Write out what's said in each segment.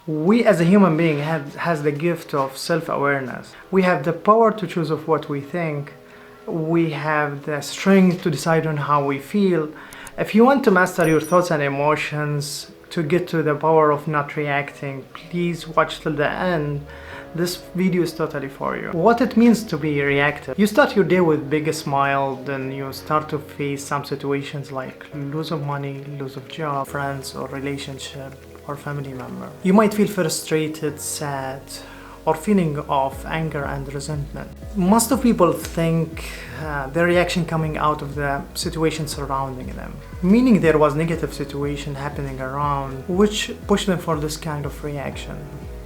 We as a human being has the gift of self-awareness. We have the power to choose of what we think. We have the strength to decide on how we feel. If you want to master your thoughts and emotions, to get to the power of not reacting, please watch till the end. This video is totally for you. What it means to be reactive. You start your day with big smile, then you start to face some situations like loss of money, loss of job, friends or relationship or family member. You might feel frustrated, sad, or feeling of anger and resentment. Most of people think their reaction coming out of the situation surrounding them, meaning there was negative situation happening around which pushed them for this kind of reaction.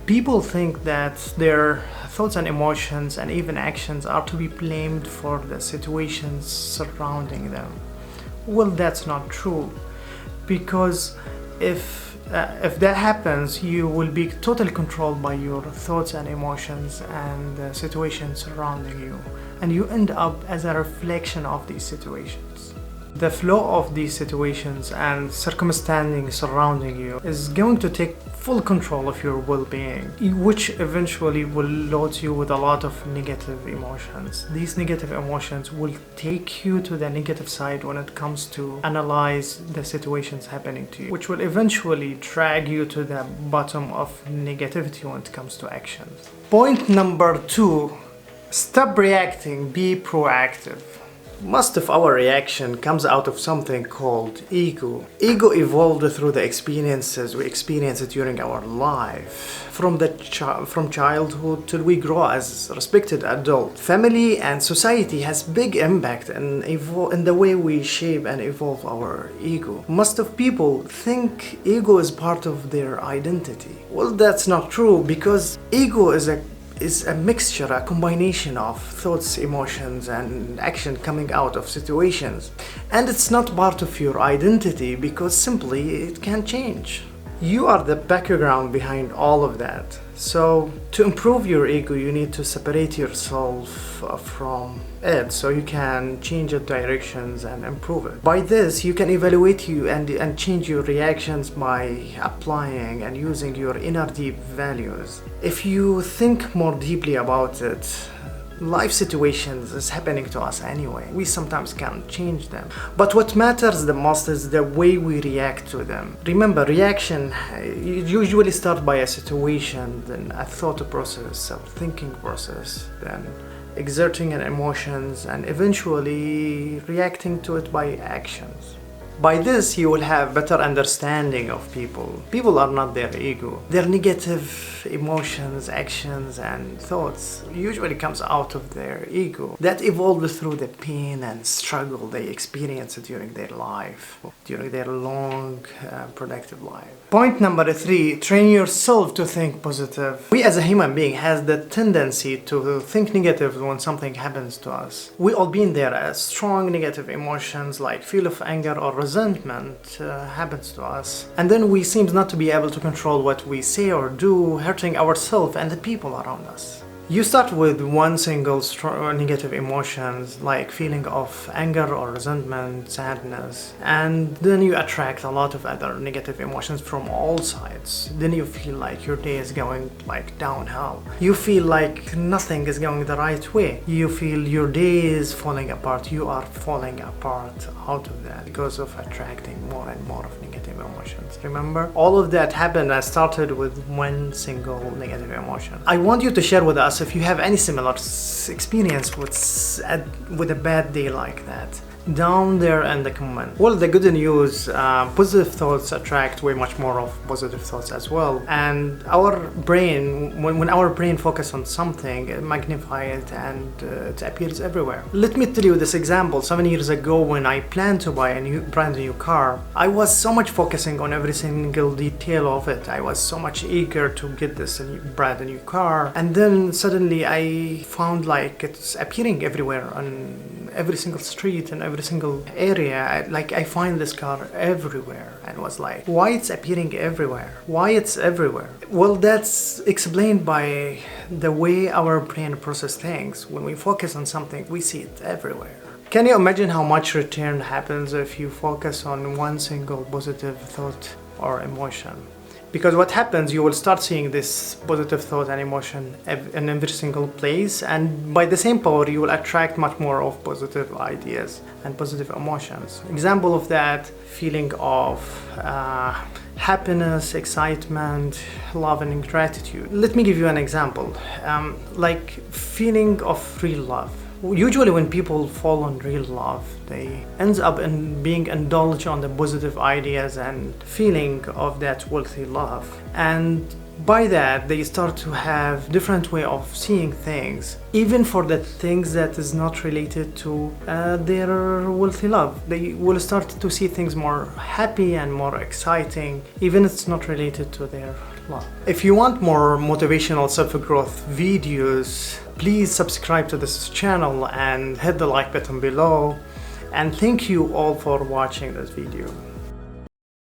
People think that their thoughts and emotions and even actions are to be blamed for the situations surrounding them. Well, that's not true, because if that happens, you will be totally controlled by your thoughts and emotions and the situations surrounding you, and you end up as a reflection of these situations. The flow of these situations and circumstances surrounding you is going to take full control of your well-being, which eventually will load you with a lot of negative emotions. These negative emotions will take you to the negative side when it comes to analyze the situations happening to you, which will eventually drag you to the bottom of negativity when it comes to actions. Point number 2, stop reacting, be proactive. Most of our reaction comes out of something called ego. Ego evolved through the experiences we experienced during our life. From childhood till we grow as respected adult. Family and society has big impact in the way we shape and evolve our ego. Most of people think ego is part of their identity. Well, that's not true, because ego is a mixture, a combination of thoughts, emotions, and action coming out of situations. And it's not part of your identity because simply it can change. You are the background behind all of that. So to improve your ego, you need to separate yourself from it so you can change your directions and improve it. By this, you can evaluate you and change your reactions by applying and using your inner deep values. If you think more deeply about it, life situations is happening to us anyway. We sometimes can't change them. But what matters the most is the way we react to them. Remember, reaction usually starts by a situation, then a thought process, a thinking process, then exerting an emotions, and eventually reacting to it by actions. By this, you will have better understanding of people. People are not their ego. Their negative emotions, actions, and thoughts usually comes out of their ego that evolved through the pain and struggle they experienced during their life, during their long, productive life. Point number 3, train yourself to think positive. We as a human being has the tendency to think negative when something happens to us. We all been there. Strong negative emotions like feel of anger or resentment happens to us, and then we seem not to be able to control what we say or do, hurting ourselves and the people around us. You start with one single strong negative emotions like feeling of anger or resentment, sadness, and then you attract a lot of other negative emotions from all sides. Then you feel like your day is going like downhill. You feel like nothing is going the right way. You feel your day is falling apart. You are falling apart out of that because of attracting more and more of negative emotions. Remember, all of that happened and started with one single negative emotion. I want you to share with us if you have any similar experience with a bad day like that. Down there in the comment. Well, the good news, positive thoughts attract way much more of positive thoughts as well, and our brain, when our brain focuses on something, it magnifies it and it appears everywhere. Let me tell you this example. 7 years ago, when I planned to buy a brand new car, I was so much focusing on every single detail of it. I was so much eager to get this brand new car, and then suddenly I found like it's appearing everywhere on every single street and every single area. Like I find this car everywhere, and was like, why it's appearing everywhere? Why it's everywhere? Well, that's explained by the way our brain processes things. When we focus on something, we see it everywhere. Can you imagine how much return happens if you focus on one single positive thought or emotion? Because what happens, you will start seeing this positive thought and emotion in every single place, and by the same power you will attract much more of positive ideas and positive emotions. Example of that, feeling of happiness, excitement, love and gratitude. Let me give you an example, like feeling of real love. Usually when people fall in real love, they end up in being indulged on the positive ideas and feeling of that wealthy love. And by that, they start to have different way of seeing things, even for the things that is not related to their wealthy love. They will start to see things more happy and more exciting, even if it's not related to their love. If you want more motivational self-growth videos, please subscribe to this channel and hit the like button below. And thank you all for watching this video.